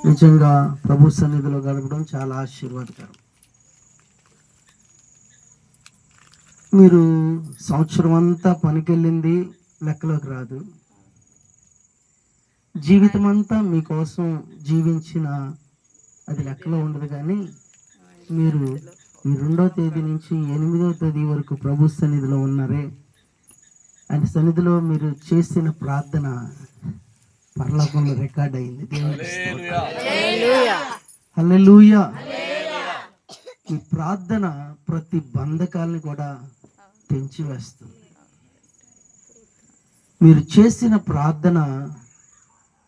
నిజంగా ప్రభు సన్నిధిలో గడపడం చాలా ఆశీర్వాదకరం. మీరు సంవత్సరం అంతా పనికెళ్ళింది లెక్కలోకి రాదు. జీవితం అంతా మీకోసం జీవించిన అది లెక్కలో ఉండదు. కానీ మీరు ఈ 2వ తేదీ నుంచి 8వ తేదీ వరకు ప్రభు సన్నిధిలో ఉన్నారే, ఆయన సన్నిధిలో మీరు చేసిన ప్రార్థన పరలోకంలో రికార్డ్ అయింది. దేవునికి హల్లెలూయా. ఈ ప్రార్థన ప్రతి బంధకాల్ని కూడా తెంచివేస్తుంది. మీరు చేసిన ప్రార్థన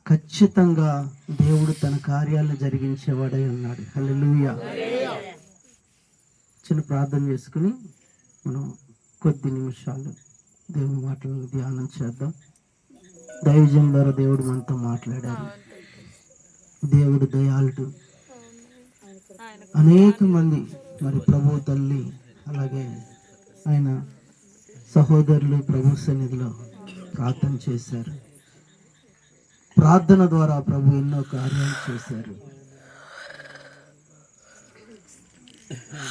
ఖచ్చితంగా దేవుడు తన కార్యాలను జరిగించేవాడై ఉన్నాడు. హల్లెలూయా. చిన్న ప్రార్థన చేసుకుని మనం కొద్ది నిమిషాలు దేవుని మాటలను ధ్యానం చేద్దాం. దైవజనం ద్వారా దేవుడు మనతో మాట్లాడారు. దేవుడు దయాళుడు. అనేక మంది మరి ప్రభు తల్లి అలాగే ఆయన సహోదరులు ప్రభు సన్నిధిలో ప్రార్థన చేశారు. ప్రార్థన ద్వారా ప్రభు ఎన్నో కార్యాలు చేశారు.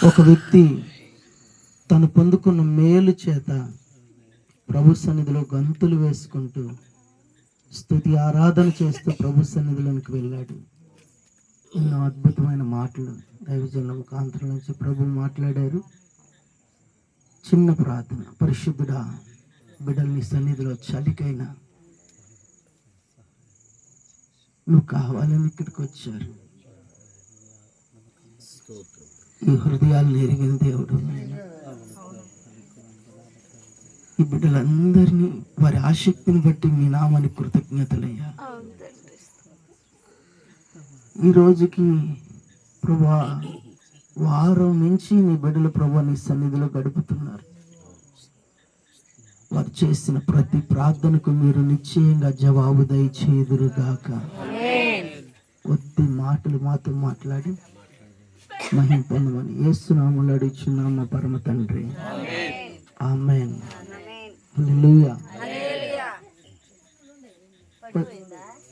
ఒక వ్యక్తి తను పొందుకున్న మేలు చేత ప్రభు సన్నిధిలో గంతులు వేసుకుంటూ స్తుతి ఆరాధన చేస్తూ ప్రభు సన్నిధిలోనికి వెళ్ళాడు. ఎన్నో అద్భుతమైన మాటలు దైవజనుల ముఖాంతరం నుంచి ప్రభు మాట్లాడారు. చిన్న ప్రార్థన, పరిశుద్ధుడా, బిడ్డల్ని సన్నిధిలో చలికైనా నువ్వు కావాలని ఇక్కడికి వచ్చారు. ఈ హృదయాలను ఎరిగిన దేవుడు, ఈ బిడ్డలందరినీ వారి ఆసక్తిని బట్టి మీ నామానికి కృతజ్ఞతలయ్యా. ఈ రోజుకి ప్రభా వారం నుంచి నీ బిడ్డలు ప్రభా నీ సన్నిధిలో గడుపుతున్నారు. వారు చేసిన ప్రతి ప్రార్థనకు మీరు నిశ్చయంగా జవాబు దయచేదురుగాక. కొద్ది మాటలు మాతో మాట్లాడి మహిమ పొందమని యేసు నామములో అడుగుచున్నాము మా పరమ తండ్రి, ఆమేన్. హల్లెలూయా.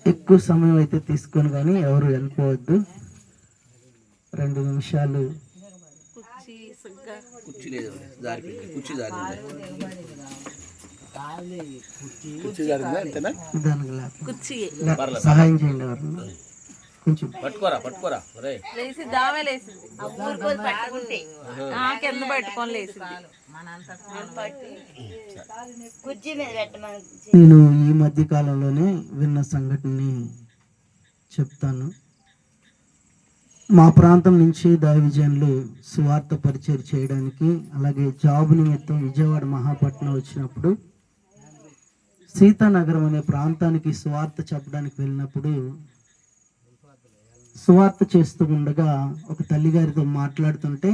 ఎక్కువ సమయం అయితే తీసుకొని కానీ ఎవరు వెళ్ళిపోవద్దు. 2 నిమిషాలు సహాయం చేయండి. ఎవరన్నా కొంచెం పట్టుకోరా కింద పట్టుకొని లేసి. నేను ఈ మధ్య కాలంలోనే విన్న సంఘటనని చెప్తాను. మా ప్రాంతం నుంచి దైవజనులు సువార్త పరిచయం చేయడానికి అలాగే జాబ్ నిమిత్తం విజయవాడ మహాపట్నం వచ్చినప్పుడు సీతానగరం అనే ప్రాంతానికి సువార్త చెప్పడానికి వెళ్ళినప్పుడు సువార్త చేస్తూ ఉండగా ఒక తల్లిగారితో మాట్లాడుతుంటే,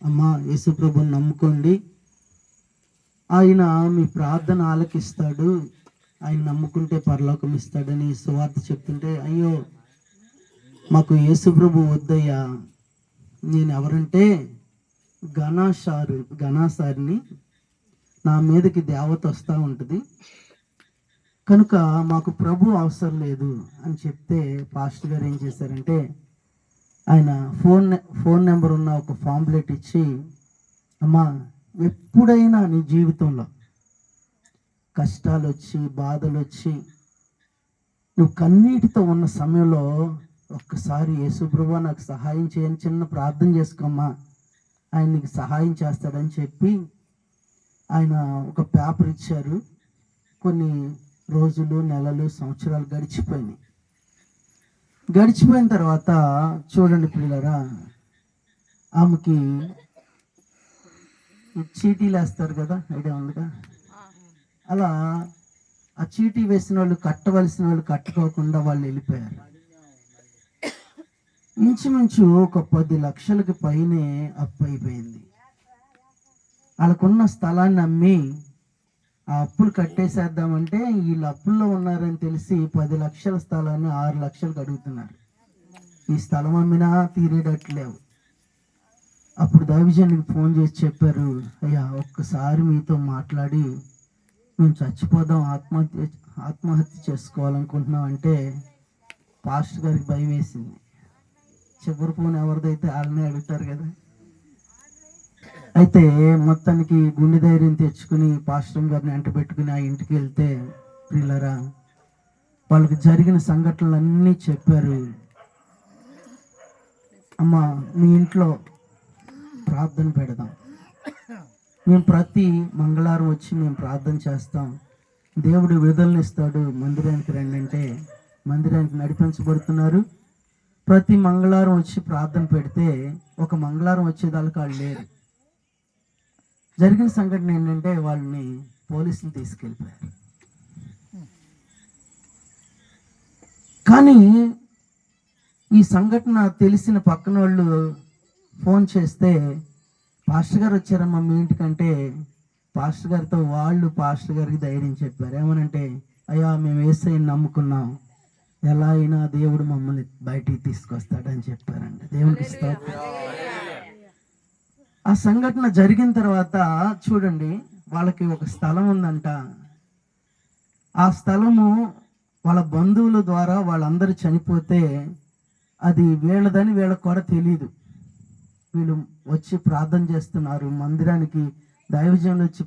అమ్మా యేసుప్రభుని నమ్ముకోండి, ఆయన మీ ప్రార్థన ఆలకిస్తాడు, ఆయన నమ్ముకుంటే పరలోకం ఇస్తాడని సువార్త చెప్తుంటే, అయ్యో మాకు యేసుప్రభు వద్దయ్యా, నేను ఎవరంటే ఘనాసారిని, నా మీదకి దేవత వస్తూ ఉంటుంది కనుక మాకు ప్రభు అవసరం లేదు అని చెప్తే పాస్టర్ గారు ఏం చేశారంటే ఆయన ఫోన్ నెంబర్ ఉన్న ఒక ఫాంప్లెట్ ఇచ్చి, అమ్మా ఎప్పుడైనా నీ జీవితంలో కష్టాలు వచ్చి బాధలు వచ్చి నువ్వు కన్నీటితో ఉన్న సమయంలో ఒక్కసారి యేసుప్రభువా నాకు సహాయం చేయని చిన్న ప్రార్థన చేసుకోమ్మా, ఆయన నీకు సహాయం చేస్తాడని చెప్పి ఆయన ఒక పేపర్ ఇచ్చారు. కొన్ని రోజులు, నెలలు, సంవత్సరాలు గడిచిపోయిన తర్వాత చూడండి పిల్లరా, ఆమెకి చీటీలు వేస్తారు కదా, ఐడియా ఉందిగా, అలా ఆ చీటీ వేసిన వాళ్ళు కట్టవలసిన వాళ్ళు కట్టుకోకుండా వాళ్ళు వెళ్ళిపోయారు. ఇంచుమించు ఒక 10 లక్షలకి పైనే అప్పు అయిపోయింది. వాళ్ళకున్న స్థలాన్ని అమ్మి ఆ అప్పులు కట్టేసేద్దామంటే వీళ్ళు అప్పుల్లో ఉన్నారని తెలిసి 10 లక్షల స్థలాన్ని 6 లక్షలకు అడుగుతున్నారు. ఈ స్థలం అమ్మినా తీరేటట్లేవు. అప్పుడు దైవజనుడికి ఫోన్ చేసి చెప్పారు, అయ్యా ఒక్కసారి మీతో మాట్లాడి మేము చచ్చిపోదాం, ఆత్మహత్య చేసుకోవాలనుకుంటున్నాం అంటే పాస్టర్ గారికి భయం వేసింది. చివరి ఫోన్ ఎవరిదైతే వాళ్ళని అడుగుతారు కదా. అయితే మొత్తానికి గుండె ధైర్యం తెచ్చుకుని పాస్టర్ గారిని వెంట పెట్టుకుని ఆ ఇంటికి వెళ్తే, ప్రియులరా, వాళ్ళకి జరిగిన సంఘటనలన్నీ చెప్పారు. అమ్మ, మీ ఇంట్లో ప్రార్థన పెడదాం, మేము ప్రతి మంగళవారం వచ్చి మేము ప్రార్థన చేస్తాం, దేవుడు విడుదలనిస్తాడు, మందిరానికి రండి అంటే మందిరానికి నడిపించబడుతున్నారు. ప్రతి మంగళవారం వచ్చి ప్రార్థన పెడితే ఒక మంగళవారం వచ్చేదానికి వాళ్ళు లేరు. జరిగిన సంఘటన ఏంటంటే వాళ్ళని పోలీసులు తీసుకెళ్ళిపోయారు. కానీ ఈ సంఘటన తెలిసిన పక్కన వాళ్ళు ఫోన్ చేస్తే, పాస్టర్ గారు వచ్చారమ్మా మీ ఇంటికంటే, పాస్టర్ గారితో వాళ్ళు పాస్టర్ గారికి ధైర్యం చెప్పారు. ఏమనంటే, అయ్యా మేము యేసయ్యని నమ్ముకున్నాం, ఎలా అయినా దేవుడు మమ్మల్ని బయటికి తీసుకొస్తాడని చెప్పారండి. దేవునికి స్తోత్రం. ఆ సంఘటన జరిగిన తర్వాత చూడండి, వాళ్ళకి ఒక స్థలం ఉందంట. ఆ స్థలము వాళ్ళ బంధువుల ద్వారా వాళ్ళందరూ చనిపోతే అది వీళ్ళదని వీళ్ళకి కూడా తెలియదు. వీళ్ళు వచ్చి ప్రార్థన చేస్తున్నారు మందిరానికి, దైవజనులు వచ్చి